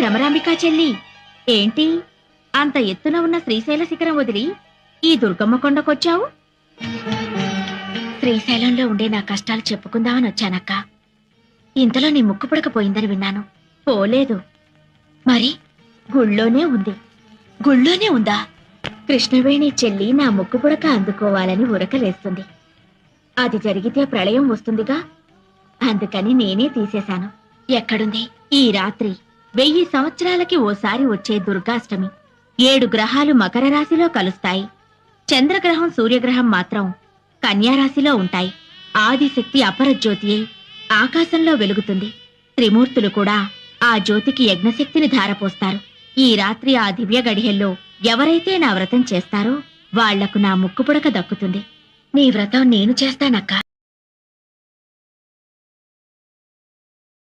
భ్రమరాంబికా చెల్లి, ఏంటి అంత ఎత్తున ఉన్న శ్రీశైల శిఖరం వదిలి ఈ దుర్గమ్మ కొండకొచ్చావు? శ్రీశైలంలో ఉండే నా కష్టాలు చెప్పుకుందామని వచ్చానక్క. ఇంతలో నీ ముక్కు పుడకపోయిందని విన్నాను. పోలేదు. మరి గుళ్ళోనే ఉంది. గుళ్ళోనే ఉందా? కృష్ణవేణి చెల్లి నా ముక్కు పుడక అందుకోవాలని ఉరకలేస్తుంది. అది జరిగితే ప్రళయం వస్తుందిగా, అందుకని నేనే తీసేశాను. ఎక్కడుంది? ఈ రాత్రి 1000 సంవత్సరాలకి ఓసారి వచ్చే దుర్గాష్టమి. 7 గ్రహాలు మకర రాశిలో కలుస్తాయి. చంద్రగ్రహం సూర్యగ్రహం మాత్రం కన్యారాశిలో ఉంటాయి. ఆదిశక్తి అపరజ్యోతి ఆకాశంలో వెలుగుతుంది. త్రిమూర్తులు కూడా ఆ జ్యోతికి యజ్ఞశక్తిని ధారపోస్తారు. ఈ రాత్రి ఆ దివ్య గడియల్లో ఎవరైతే నా వ్రతం చేస్తారో వాళ్లకు నా ముక్కుపుడక దక్కుతుంది. నీ వ్రతం నేను చేస్తానక్క.